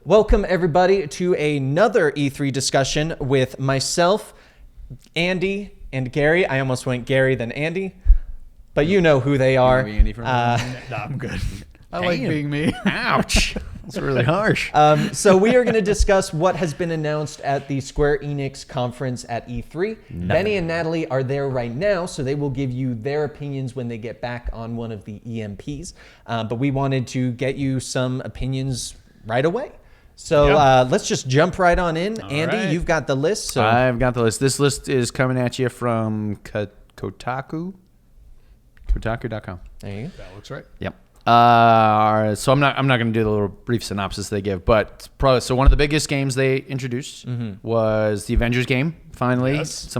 Welcome, everybody, to another E3 discussion with myself, Andy, and Gary. I almost went Gary, then Andy, but you know who they are. Andy from Nah, I'm good. I like being me. Ouch. That's really harsh. So we are going to discuss what has been announced at the Square Enix conference at E3. Benny and Natalie are there right now, so they will give you their opinions when they get back on one of the EMPs. But we wanted to get you some opinions right away. So let's just jump right on in. Andy, right. you've got the list. So I've got the list. This list is coming at you from Kotaku. Kotaku.com. there you go. That looks right. Yep. So I'm not going to do the little brief synopsis they give, but so one of the biggest games they introduced was the Avengers game. Finally, Yes.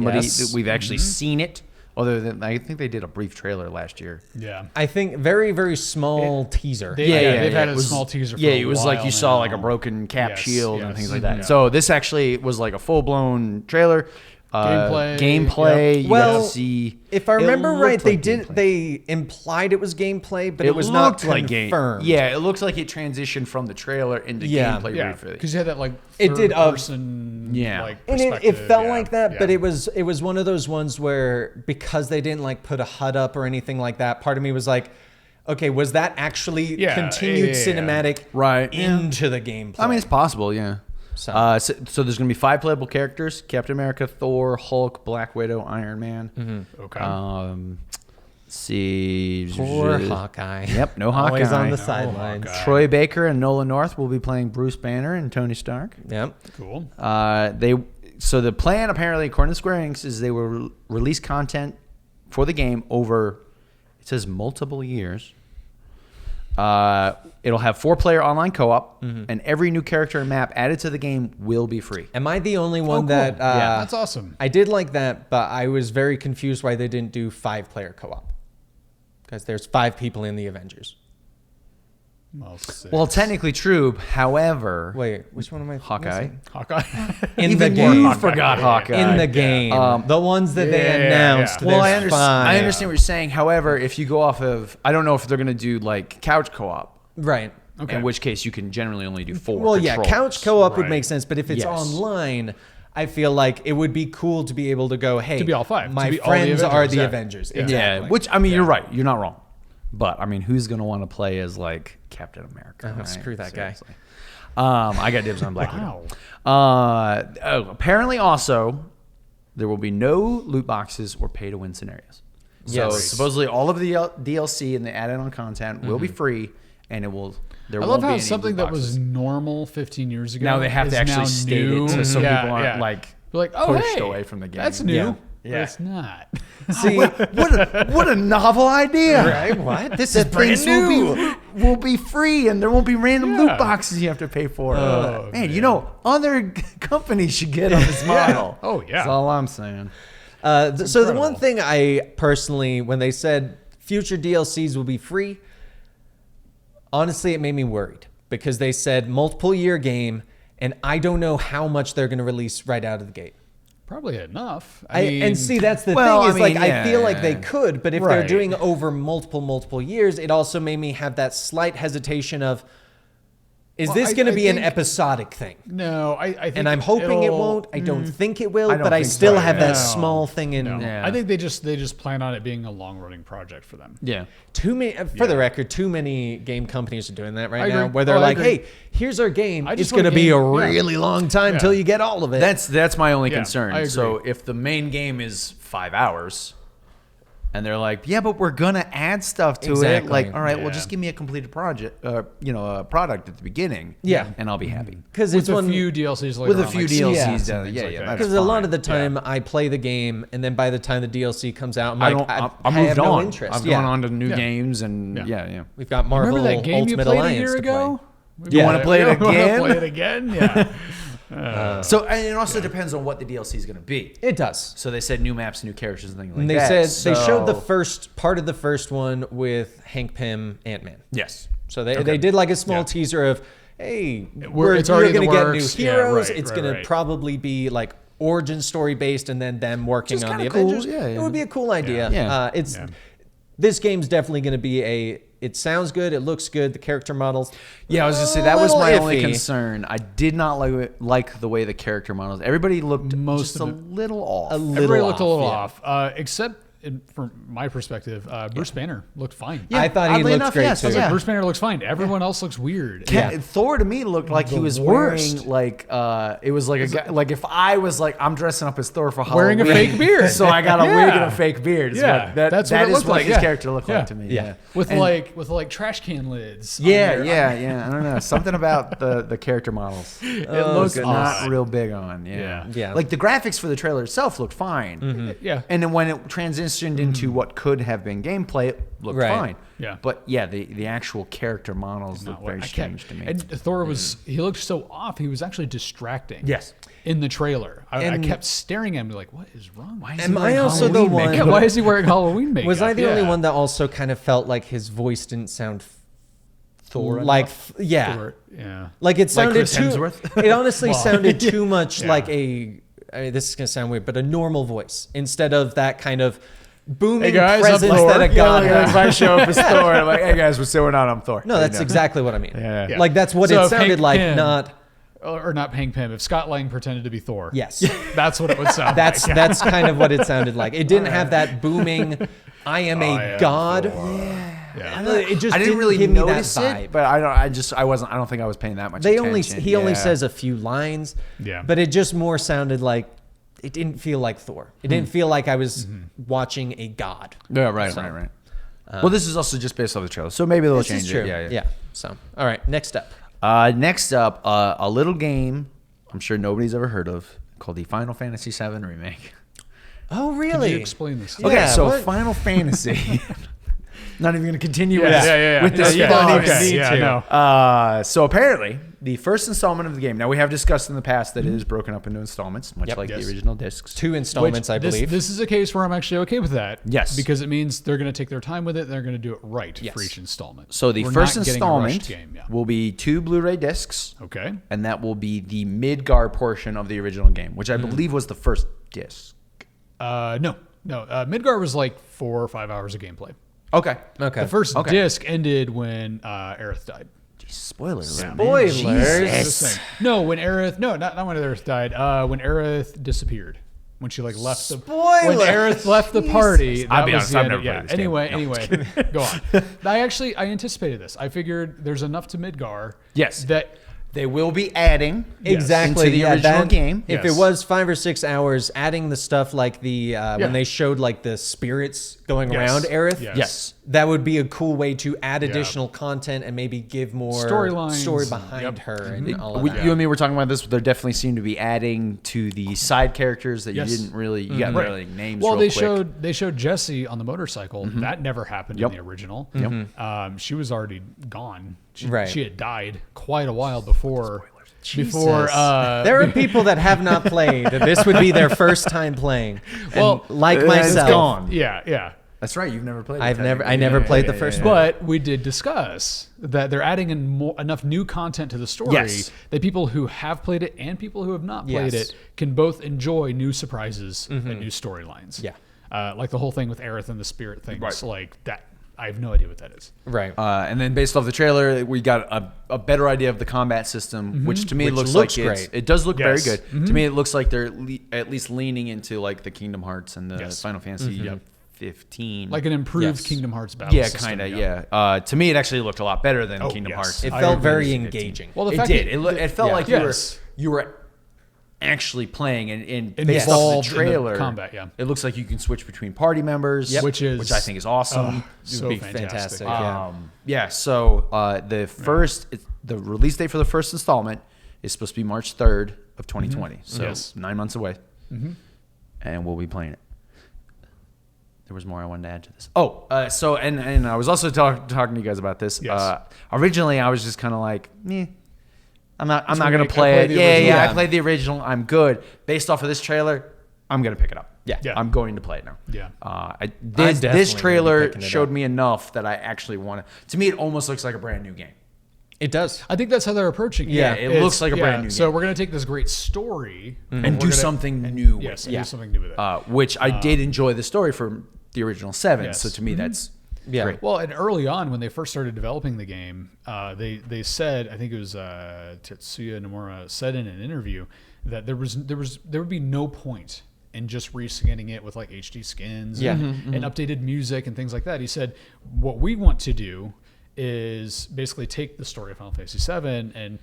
We've actually seen it. Other than I think they did a brief trailer last year. Yeah. I think very, very small teaser. They've had a small teaser for it was like while you saw now. like a broken cap Yes, shield and yes. things like that. Yeah. So this actually was like a full blown trailer. Gameplay. You Well, got to see. If I remember right, looked they like did. gameplay. They implied it was gameplay, but it was not looked like confirmed. Yeah, it looks like it transitioned from the trailer into Yeah. gameplay Yeah, briefly. because you had that like It did, person yeah. And it perspective. felt Yeah, like that, but yeah. it was one of those ones where because they didn't like put a HUD up or anything like that, part of me was like, okay, was that actually Yeah, continued yeah. cinematic Right. into the gameplay? I mean, it's possible, yeah. So- So there's going to be 5 playable characters: Captain America, Thor, Hulk, Black Widow, Iron Man. Okay. Let's see. Poor Hawkeye. Yep, no Always Hawkeye. on the No sidelines. Hawkeye. Troy Baker and Nolan North will be playing Bruce Banner and Tony Stark. Yep. Cool. So the plan, apparently, according to Square Enix, is they will release content for the game over, it says, multiple years. It'll have 4-player online co-op, and every new character and map added to the game will be free. Am I the only one cool. that? Yeah, That's awesome. I did like that, but I was very confused why they didn't do 5-player co-op. Because there's 5 people in the Avengers. Well, technically true. However, Wait, which one am I? Hawkeye. missing? Hawkeye. In the Even game. you forgot Hawkeye. In the game, the ones that they yeah, announced. yeah. Well, there's 5. I understand what you're saying. However, if you go off of, I don't know if they're going to do like couch co-op. Right. Okay. In which case, you can generally only do 4. Well, yeah, controllers. couch co-op would Right. make sense, but if it's Yes. online, I feel like it would be cool to be able to go, hey, To be all 5, to my be all the friends are the Avengers, Avengers. yeah. Yeah, Exactly. which I mean, you're right. You're not wrong. But I mean, who's going to want to play as like Captain America? Right? screw that guy. Seriously. I got dibs on Black Wow. Widow. Apparently, also, there will be no loot boxes or pay-to-win scenarios. So Yes. supposedly, all of the DLC and the added-on content will be free, and it will. There I won't love be how any something loot that boxes. was normal 15 years ago. Now they have is to actually now state new. it so people aren't Yeah. like They're like, oh, pushed hey, away from the game. That's new. Yeah. But Yeah. it's not. See, what a novel idea! right? What? This is That brand things new. will be free, and there won't be random Yeah. loot boxes you have to pay for. Oh, man, you know, other companies should get on this model. Oh, yeah. That's all I'm saying. So the incredible. one thing I personally, when they said future DLCs will be free, honestly, it made me worried because they said multiple year game, and I don't know how much they're going to release right out of the gate. Probably enough. And see, that's the well, thing is I like mean, I feel like they yeah. could, but if they're Right. doing over multiple years, it also made me have that slight hesitation of, is Well, this I- going to I be an think- episodic thing? No, I think And I'm hoping it it'll- won't. I don't think it will, I don't but I think still so, have yeah. that No. small thing in. No. Yeah. I think they just plan on it being a long running project for them. Yeah. Too many, for the record, too many game companies are doing that right I now, agree. where they're Oh, I like, agree. "Hey, here's our game. I It's just going to want a be a game." Yeah. really long time till you get all of it." That's my only Yeah, concern. I agree. So if the main game is 5 hours, and they're like, yeah, but we're gonna add stuff to it. Exactly. Like, all right, well, Yeah. just give me a completed project, a product at the beginning. Yeah. and I'll be happy. because With it's a one few DLCs later With a on, few like DLCs, seasons yeah, and things yeah, like yeah, that. that's because a lot fine. of the time I play the game, and then by the time the DLC comes out, I'm I like, don't. I I'm have moved no on. interest. I've Yeah. gone on to new Yeah. games, and Yeah. yeah. We've got Marvel Remember that game Ultimate you played Alliance a year to ago? play. You wanna play it You wanna again? play it again? Yeah. So and it also depends on what the DLC is going to be. It does. So they said new maps, new characters, and things like And they that. said they showed the So- first part of the first one with Hank Pym, Ant-Man. Yes. So they did like a small Yeah. teaser of, hey, It's already in going the to get new works. Yeah, heroes. right, It's right, going to right. probably be like origin story based, and then them working Which is on the kinda cool. Avengers. Yeah, It yeah. would be a cool idea. Yeah. This game's definitely going to be a It sounds good. It looks good. The character models. Yeah, I was gonna say that was little my only iffy. concern. I did not like the way the character models. Everybody looked just a little off. Everybody looked a little off, off, except from my perspective, Bruce Banner looked fine. I thought he oddly looked enough, great yes, too. I was like, yeah. Bruce Banner looks fine. Everyone else looks weird. Thor to me looked like he was worst. wearing like it was like a guy, like if I was like I'm dressing up as Thor for Halloween, Wearing a fake beard. so I got a Yeah. wig and a fake beard. Yeah, that's what it is looked what like, his yeah. character looked Yeah. like to me. Yeah. With And- like trash can lids. on Yeah, their- yeah. I don't know. Something about the character models. It looks not odd. real big on. Yeah. Yeah. Like the graphics for the trailer itself looked fine. Yeah. And then when it transitioned into what could have been gameplay, it looked Right. fine. Yeah. But yeah, the actual character models looked very strange to me. And Thor he looked so off. He was actually distracting. Yes. In the trailer, I And- kept staring at him like, "What is wrong? Why is Am he I wearing also the Halloween one- makeup? Why is he wearing Halloween makeup?" Was I the only Yeah. one that also kind of felt like his voice didn't sound Thor like enough? yeah, Thor- yeah. like it sounded Chris too. Hemsworth? It honestly sounded too much Yeah. like a. I mean, this is gonna sound weird, but a normal voice instead of that kind of booming Hey guys, I'm presence Thor. that a god Like, has. if I show up as Thor, I'm like, hey guys, what's going on? I'm Thor. No, that's You know. exactly what I mean. Yeah. Yeah. Like that's what So it if sounded Hank like. Pym- Not Or not Hank Pym. If Scott Lang pretended to be Thor, yes. that's what it would sound That's like. that's kind of what it sounded like. It didn't have that booming. I am I a am god. Yeah. It just I didn't really give me that notice vibe. it, but I don't think I was paying that much They attention. he only Yeah. says a few lines. Yeah. But it just more sounded like it didn't feel like Thor. It didn't feel like I was watching a god. Yeah, right. Well, this is also just based off the trailer, so maybe they'll This change is true. it. Yeah. So, all right, next up. Next up, a little game I'm sure nobody's ever heard of called the Final Fantasy VII Remake. Oh, Could really? you explain this? Yeah, Okay, so what? Final Fantasy. Not even going to continue with Yeah. this Yeah, fun. okay. need Yeah, to. no. So apparently, the first installment of the game. Now we have discussed in the past that it is broken up into installments, much Yep. like Yes. the original discs. 2 installments, I believe. This is a case where I'm actually okay with that. Yes. Because it means they're going to take their time with it. They're going to do it right Yes. for each installment. So the We're first not getting a rushed installment game. Yeah. will be 2 Blu-ray discs, Okay. and that will be the Midgar portion of the original game, which I believe was the first disc. No. Midgar was like 4 or 5 hours of gameplay. Okay. okay. The first Okay. disc ended when Aerith died. Spoiler alert. Spoilers. Jesus. No, when Aerith. No, not when Aerith died. When Aerith disappeared. When she like left the. Spoilers. When Aerith left the party. I'll That be was honest, the I've end never of- yeah. played this game. Anyway, go on. I anticipated this. I figured there's enough to Midgar. Yes. That. They will be adding Exactly. into the yeah, original that- game. If Yes. it was 5 or 6 hours, adding the stuff like the Yeah. when they showed like the spirits going Yes. around Aerith, Yes. Yes. that would be a cool way to add additional content and maybe give more Storylines story and- behind yep. her and all of We, that. You and me were talking about this. There definitely seem to be adding to the side characters that Yes. you didn't really. You got really names. Well, real they quick. showed Jesse on the motorcycle. That never happened Yep. in the original. Yep. She was already gone. Right. She had died quite a while before. Jesus. Before there are people that have not played. This would be their first time playing. Well, And like it's myself, gone. yeah. That's right. You've never played. it, I never played the first one. But we did discuss that they're adding in enough new content to the story Yes. that people who have played it and people who have not played Yes. it can both enjoy new surprises and new storylines. Yeah. Like the whole thing with Aerith and the spirit things. Right. Like that. I have no idea what that is. Right. And then based off the trailer, we got a better idea of the combat system, which to me Which looks looks like great. it does look Yes. very good. To me, it looks like they're at least leaning into like the Kingdom Hearts and the Yes. Final Fantasy 15. Like an improved Yes. Kingdom Hearts battle yeah, system. kind of. Yeah. To me, it actually looked a lot better than Oh, Kingdom yes. Hearts. it I felt agree. very engaging. Well, the It fact did. that It felt yeah. like Yes. you were actually playing and based Involved off in the the trailer. combat, yeah. It looks like you can switch between party members, Which I think is awesome. so be fantastic. fantastic. Yeah. Yeah, so the release date for the first installment is supposed to be March 3rd of 2020. So Yes. 9 months away. And we'll be playing it. There was more I wanted to add to this. So I was also talking to you guys about this. Yes. Originally, I was just kind of like, I'm not going to remake. I play played it. the Yeah, original. I played the original. I'm good. Based off of this trailer, I'm going to pick it up. Yeah. Yeah. I'm going to play it now. Yeah. definitely This will be trailer picking it showed up. me enough that I actually want to. To me, it almost looks like a brand new game. It does. I think that's how they're approaching it. Yeah, it looks like a brand new So game. we're going to take this great story And we're do gonna- something new with Yes, it. and do something new with it. Which I did enjoy the story from the original 7. Yes. So to me, that's Yeah. Great. Well, and early on when they first started developing the game, they said, I think it was Tetsuya Nomura said in an interview that there would be no point in just reskinning it with like HD skins and updated music and things like that. He said, what we want to do is basically take the story of Final Fantasy VII and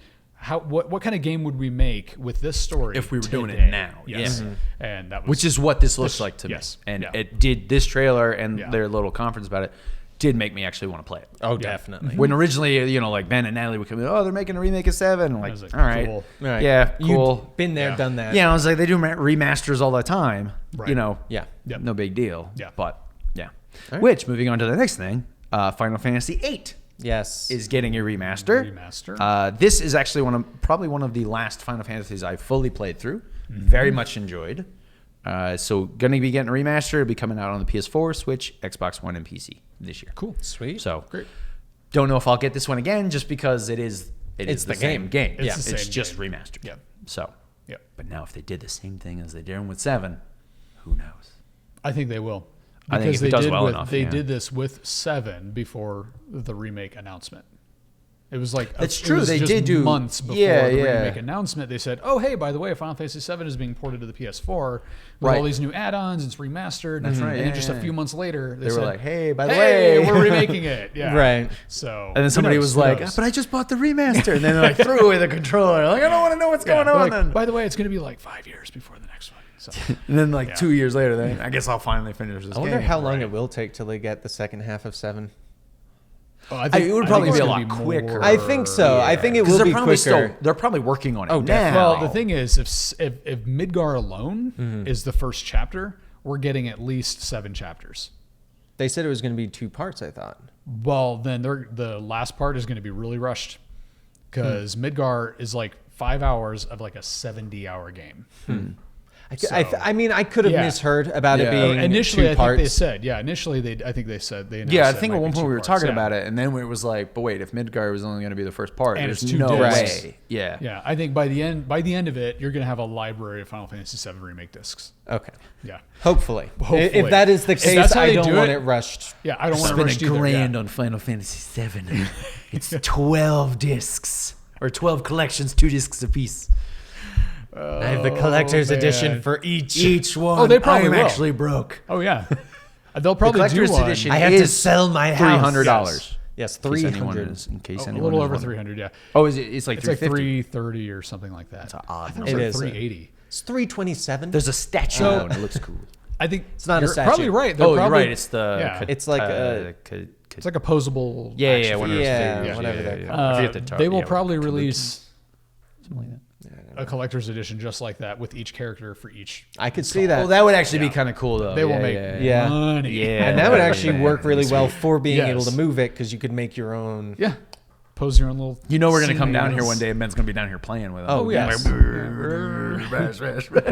what kind of game would we make with this story If we were doing it today? now, Yes. yeah. And that was, Which is what this looks like to yes. me. And Yeah. it did, this trailer and Yeah. their little conference about it did make me actually want to play it. Oh, definitely. When originally, like Ben and Natalie would come in, oh, they're making a remake of 7. I'm like, was like, all right. cool. Right. Yeah, cool. You've been there, Yeah. done that. Yeah, I was like, they do remasters all the time. Right. You know, Yeah. Yep. no big deal. Yeah. But, yeah. right. Which, moving on to the next thing, Final Fantasy VIII Yes. is getting a remaster. This is actually probably one of the last Final Fantasies I fully played through. Very much enjoyed. So going to be getting a remaster. It'll be coming out on the PS4, Switch, Xbox One, and PC this year. Cool. Sweet. So Great. don't know if I'll get this one again, just because it is It's the the same game. It's Yeah, the it's same just game. remastered. Yeah. So, Yeah. but now if they did the same thing as they did with 7, who knows? I think they will. I think if it does well enough, They yeah. did this with 7 before the remake announcement. It was like That's it true. was They just did do months before yeah, the yeah. remake announcement. They said, "Oh, hey, by the way, Final Fantasy VII is being ported to the PS4 with Right. all these new add-ons. It's remastered." That's right, And yeah, just yeah. a few months later, They said, were like, hey, by the "Hey, way, we're remaking it." Yeah. Right. So, And then somebody who was knows? like, Who knows? but I just bought the remaster. And then they like threw away the controller. Like, I don't want to know what's Yeah, going they're on like, then. by the way, it's going to be like 5 years before the next one. So, And then like Yeah. 2 years later, then I guess I'll finally finish this I wonder game. how long Right. it will take till they get the second half of 7. It would probably it's be a gonna lot quicker. more- I think so. I think it Because will they're be probably quicker. they're probably working on it Oh, now. definitely. Well, the thing is, if Midgar alone is the first chapter, we're getting at least 7 chapters. They said it was going to be 2 parts, I thought. Well, then the last part is going to be really rushed because Midgar is like 5 hours of like a 70-hour game. I mean, I could have Yeah. misheard about it Yeah. being Initially, 2 I parts. think they said, I think they said they announced Yeah, I it think might at one be point 2 we were parts, talking yeah. about it, and then it was like, but wait, if Midgar was only going to be the first part, And there's it's 2 no discs. way. Yeah. Yeah, I think by the end of it, you're going to have a library of Final Fantasy VII remake discs. Okay. Yeah, Hopefully. Hopefully. If that is the If case, that's how I they don't do want it- it rushed. yeah, I don't want to rush Spent a either. grand Yeah. on Final Fantasy VII. It's 12 discs or 12 collections, 2 discs apiece. I have the collector's man. edition for each. Each one. Oh, they probably I'm will. actually broke. Oh yeah, they'll probably do collector's one. edition I have to is sell my house. $300. Yes, In case anyone 300. is- in case a anyone little is over wondering. 300. Yeah, Oh, is it? It's like it's like 350. 330 or something like that. It's an odd It number. was It like is. 380. It's 327. There's a statue So- on it. It looks cool. I think It's not a you're statue. probably right. They're Oh, you're probably- right. It's the. Yeah. It's like a- It's like a posable. Yeah, action one of figure. those Yeah, figures. whatever they're called. I forget the term. They will Yeah, probably Kabuki. release Something like that. a collector's edition just like that with each character for each. I could see that. Well, that would actually be kind of cool though. They will Yeah, make yeah, Yeah. money. Yeah. and that would Yeah. actually work really well for being Yes. able to move it because you could make your own. Yeah. Pose your own little. You know we're gonna come down scenes. here one day and Ben's gonna be down here playing with them. Oh, yeah. yes. But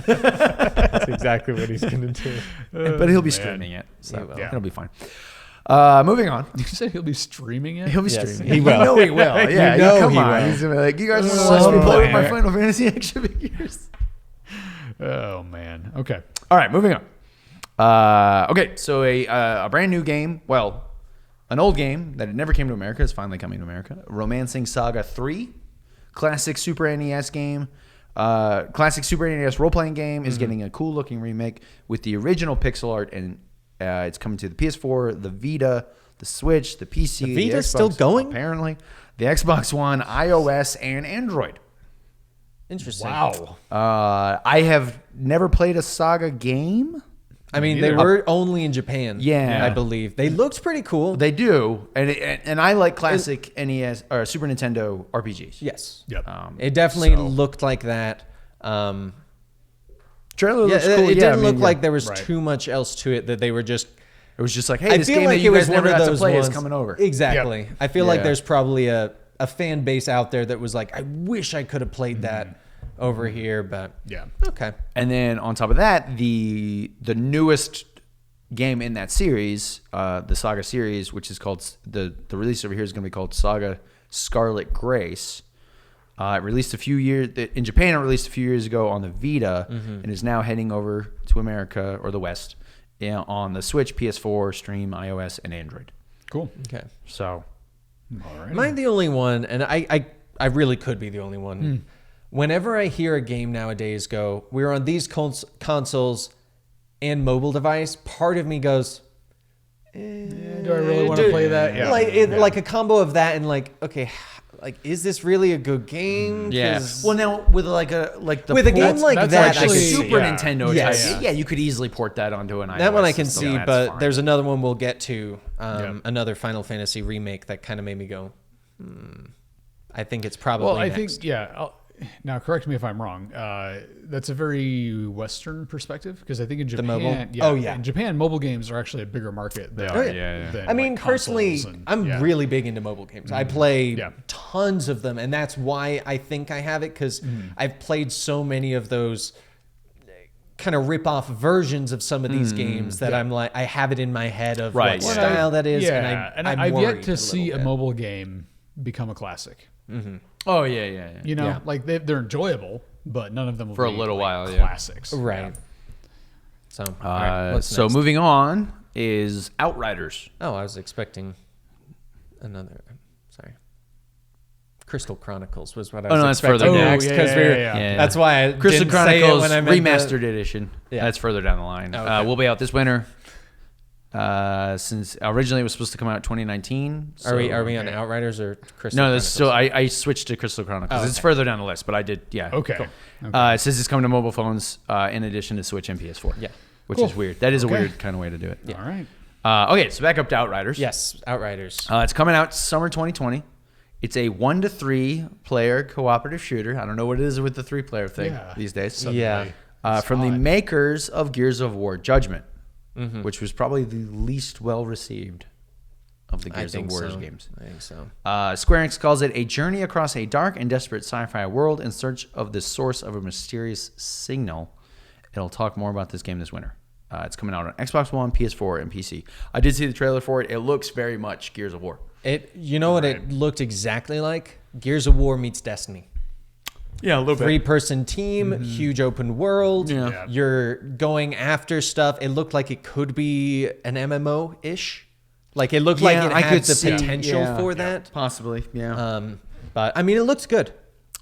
That's exactly what he's going to do. he'll be Man. streaming it, so He will. Yeah. it'll be fine. Moving on. Did you say he'll be streaming it? He'll be Yes, streaming. he it. will. You know he will. Yeah, You know come he on. will. He's gonna be like, you guys want to So watch me play with my bad. Final Fantasy action figures? Oh man. Okay. All right, moving on. Okay, so a brand new game. Well, an old game that never came to America is finally coming to America. Romancing Saga 3, classic Super NES game. Classic Super NES role-playing game is getting a cool-looking remake with the original pixel art, and it's coming to the PS4, the Vita, the Switch, the PC. The Vita's still Xbox, going? Apparently. The Xbox One, iOS, and Android. Interesting. Wow. I have never played a Saga game. I mean, they Neither. were only in Japan. Yeah. I believe they looked pretty cool. They do, and I like classic NES or Super Nintendo RPGs. yes. Yep. It definitely So- looked like that. Trailer Yeah, looks cool. it Yeah, I didn't mean, look yeah. like there was Right. too much else to it. That they were just. It was just like, hey, I this feel game like that it you was guys one never of got to those play ones, is coming over. Exactly. I feel like Yeah. there's probably a fan base out there that was like, I wish I could have played that over here, but Yeah. okay. And then on top of that, the newest game in that series, the Saga series, which is called the release over here is going to be called Saga Scarlet Grace. It released a few years in Japan. It released a few years ago on the Vita, and is now heading over to America or the West on the Switch, PS4, Stream, iOS, and Android. Cool. Okay. So, All right. Am I the only one? And I really could be the only one. Whenever I hear a game nowadays go, we're on these consoles and mobile device, part of me goes, Do I really want to play that? Yeah. like a combo of that and like, okay, like is this really a good game? yeah. 'Cause Well, now with the with a game ports, like that's that, like I a can actually- see. Super yeah. Nintendo Yes. type, yeah, you could easily port that onto an iOS That one I can system. see, That's but fine. there's another one we'll get to, Yeah. another Final Fantasy remake that kind of made me go, I think it's probably Well, I next. think, now, correct me if I'm wrong. That's a very Western perspective because I think in Japan, mobile? Oh, yeah. in Japan, mobile games are actually a bigger market. Than, are, yeah. than, I mean, like, personally, consoles and- I'm yeah. really big into mobile games. I play Yeah. tons of them, and that's why I think I have it because I've played so many of those kind of rip-off versions of some of these games that I'm like, I have it in my head of Right, what yeah. style that is, Yeah, and I'm I've worried yet to see a little bit. mobile game become a classic. Oh yeah. You know, Yeah. like they're enjoyable, but none of them will For a be, little like, while, yeah. classics. Right. So, all right, what's So next? moving on is Outriders. Oh, I was expecting another. Sorry. Crystal Chronicles was what I was no, that's expecting further down. next because Yeah. that's why I Crystal didn't say it Chronicles when I meant Remastered Edition. Yeah. That's further down the line. Okay. Will be out this winter. Since originally it was supposed to come out 2019. Are we so- on Outriders or Crystal? No, that's Chronicles? still I switched to Crystal Chronicles. Oh, It's okay. further down the list, but I did Okay. Cool. Okay. It says it's coming to mobile phones in addition to Switch and PS4. Yeah. which Cool. is weird. That is Okay. a weird kind of way to do it. All right. Okay, so back up to Outriders. Yes, Outriders. It's coming out summer 2020. It's a 1 to 3 player cooperative shooter. I don't know what it is with the 3-player thing Yeah. these days. Suddenly, Yeah. it's From the odd. makers of Gears of War Judgment, which was probably the least well received of the Gears of War games. I think so. Square Enix calls it a journey across a dark and desperate sci-fi world in search of the source of a mysterious signal. It'll talk more about this game this winter. It's coming out on Xbox One, PS4, and PC. I did see the trailer for it. It looks very much Gears of War. You know what it looked exactly like? Gears of War meets Destiny. Yeah, a little 3-person team, huge open world. Yeah. You're going after stuff. It looked like it could be an MMO-ish. Like it looked like it had the potential for that. Possibly, yeah. But I mean, it looks good.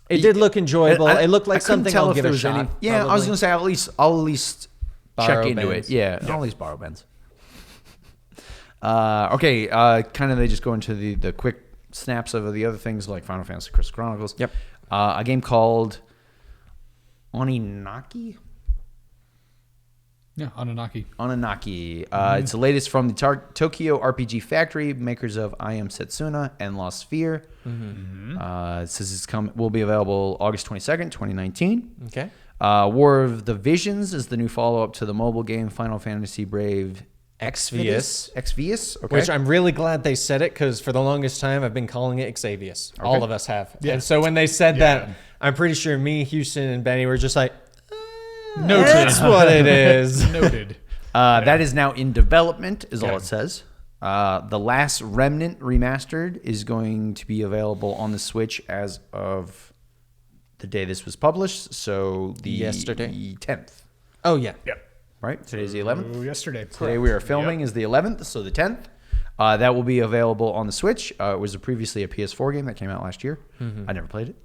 It did look enjoyable. It looked like couldn't something tell I'll if give there a was shot. Yeah, I was gonna say I'll at least Borrow check into Ben's. it. Yeah, I'll at least borrow Ben's. Okay, kind of they just go into the quick snaps of the other things like Final Fantasy Crystal Chronicles. Yep. A game called Oninaki. Yeah, Anunnaki. Oninaki. It's the latest from the Tokyo RPG Factory, makers of I Am Setsuna and Lost Sphere. It says will be available August 22nd, 2019. Okay. War of the Visions is the new follow-up to the mobile game Final Fantasy Brave Exvius. Exvius? Okay. Which I'm really glad they said it because for the longest time I've been calling it Xavius. All of us have. Yeah. And so when they said Yeah. that, I'm pretty sure me, Houston, and Benny were just like, Noted. that's what it is. Noted. That is now in development, is all Okay. it says. The Last Remnant Remastered is going to be available on the Switch as of the day this was published, so the Yesterday? 10th, Oh, yeah. Yep. right? Today's the 11th. Oh, yesterday. Today we are filming is the 11th, so the 10th. That will be available on the Switch. It was previously a PS4 game that came out last year. I never played it.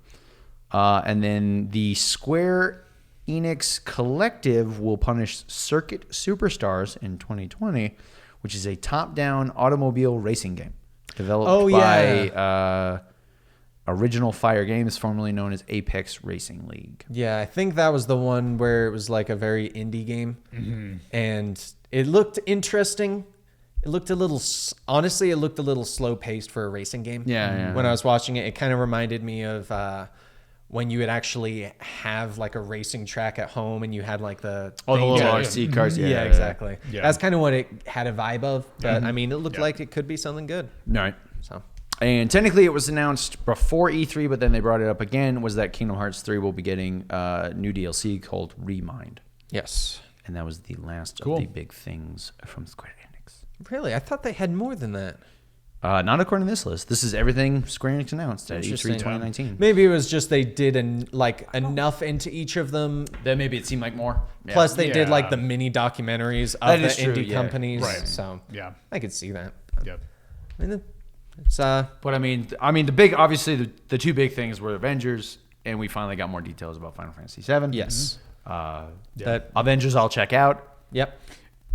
And then the Square Enix Collective will punish Circuit Superstars in 2020, which is a top-down automobile racing game developed by Original Fire Games, formerly known as Apex Racing League. Yeah, I think that was the one where it was like a very indie game. And it looked interesting. It looked a little, honestly, it looked a little slow paced for a racing game. Yeah. When I was watching it, it kind of reminded me of when you would actually have like a racing track at home and you had like the little Yeah, RC cars. Yeah, exactly. Yeah. That's kind of what it had a vibe of. But I mean, it looked like it could be something good. All right. So And technically, it was announced before E3, but then they brought it up again. Was that Kingdom Hearts 3 will be getting new DLC called Remind, yes. and that was the last Cool. of the big things from Square Enix. Really, I thought they had more than that. Not according to this list. This is everything Square Enix announced at E3 Interesting. 2019. Maybe it was just they did enough into each of them. Then maybe it seemed like more. Yeah. Plus, they did Yeah. the mini documentaries of That the is true, indie yeah. companies. Right. So Yeah. I could see that. Yep. I mean, it's But I mean, the big, obviously, the two big things were Avengers, and we finally got more details about Final Fantasy VII. yes. That Avengers I'll check out, Yep.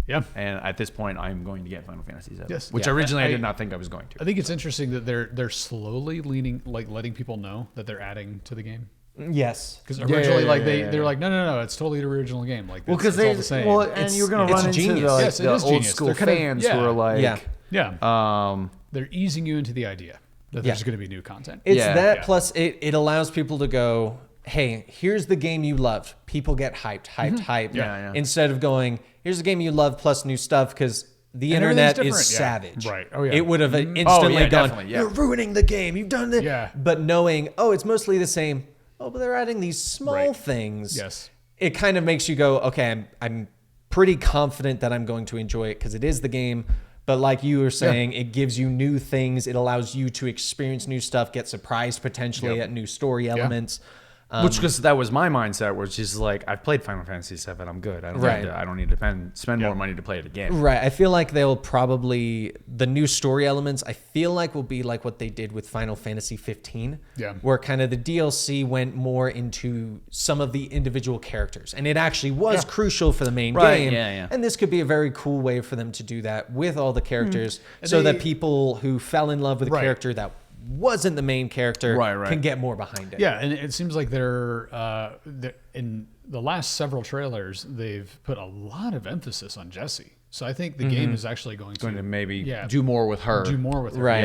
Yeah. and at this point, I'm going to get Final Fantasy VII. Yes. Which Yeah. originally I I- did not think I was going to. I think it's interesting that they're slowly leaning, letting people know that they're adding to the game. Yes. Because Yeah, originally, yeah. they're like, no, it's totally the original game. Like, Well, because it's all the same. and you're going to it's run into genius. the, Yes, it the is old genius. school They're kind of- fans yeah. who are like, yeah, they're easing you into the idea that Yeah. there's going to be new content. It's Yeah. that Yeah. plus it allows people to go, hey, here's the game you loved. People get hyped. Yeah, yeah. Instead of going, here's the game you love plus new stuff because the And internet everything's is different, yeah. savage. Right. Oh, yeah. It would have instantly Oh, yeah, gone, definitely, yeah. you're ruining the game. You've done it. Yeah. But knowing, oh, it's mostly the same. Oh, but they're adding these small Right. things. Yes. It kind of makes you go, okay, I'm pretty confident that I'm going to enjoy it because it is the game. But like you were saying, it gives you new things. It allows you to experience new stuff, get surprised potentially Yep. at new story elements. which because that was my mindset, which is like, I've played Final Fantasy VII, I'm good. I don't need to spend more money to play it again. Right. I feel like they'll probably, the new story elements, I feel like will be like what they did with Final Fantasy 15. Yeah. Where kind of the DLC went more into some of the individual characters. And it actually was crucial for the main Right, game. yeah. And this could be a very cool way for them to do that with all the characters so that people who fell in love with a Right. character that wasn't the main character Right. can get more behind it. Yeah, and it seems like they're in the last several trailers, they've put a lot of emphasis on Jessie. So I think the game is actually going To maybe Yeah. do more with her. do more with her. Right.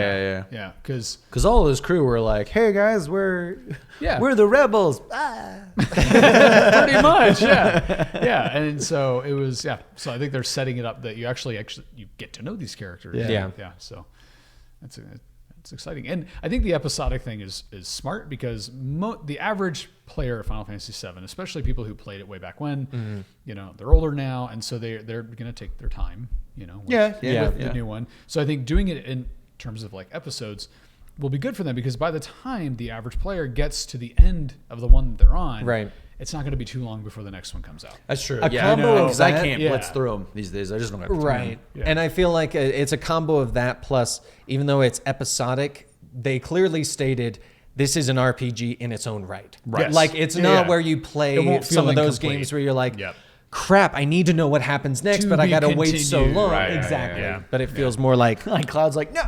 Yeah, because Because all of his crew were like, "Hey guys, we're Yeah. we're the rebels." pretty much, yeah. And so it was, So I think they're setting it up that you actually you get to know these characters. Yeah. yeah. So it's exciting, and I think the episodic thing is smart because the average player of Final Fantasy VII, especially people who played it way back when, they're older now, and so they're going to take their time, with the new one. So I think doing it in terms of like episodes will be good for them because by the time the average player gets to the end of the one that they're on, Right. it's not going to be too long before the next one comes out. That's true. A combo of because I that- can't Yeah. blitz through them these days. I just don't have time. Right. Yeah. And I feel like it's a combo of that plus, even though it's episodic, they clearly stated this is an RPG in its own right. Right. Yes. Like it's Yeah, not yeah. where you It play won't feel some of those incomplete. games where you're like, Yep. crap, I need to know what happens next, To but I be got to wait so continued. long. Right, yeah, Exactly. yeah. But it feels more like, Like Cloud's like, no,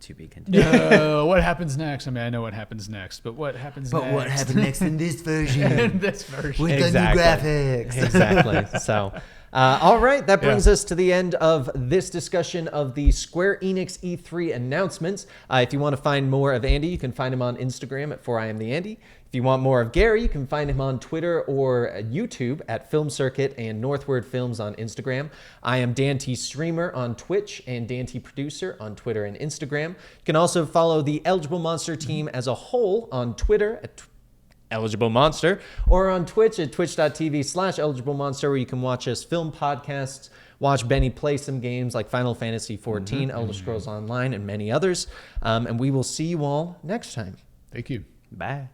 to be continued. What happens next? I mean, I know what happens next, but what happens next? next in this version in this version? Exactly. graphics? Exactly. So, all right, that brings us to the end of this discussion of the Square Enix E3 announcements. If you want to find more of Andy, you can find him on Instagram at 4IamTheAndy. If you want more of Gary, you can find him on Twitter or YouTube at Film Circuit and Northward Films on Instagram. I am Dan T. Streamer on Twitch and Dan T. Producer on Twitter and Instagram. You can also follow the Eligible Monster team as a whole on Twitter at Eligible Monster, or on Twitch at twitch.tv/Eligible Monster, where you can watch us film podcasts, watch Benny play some games like Final Fantasy XIV, Elder Scrolls Online, and many others. And we will see you all next time. Thank you. Bye.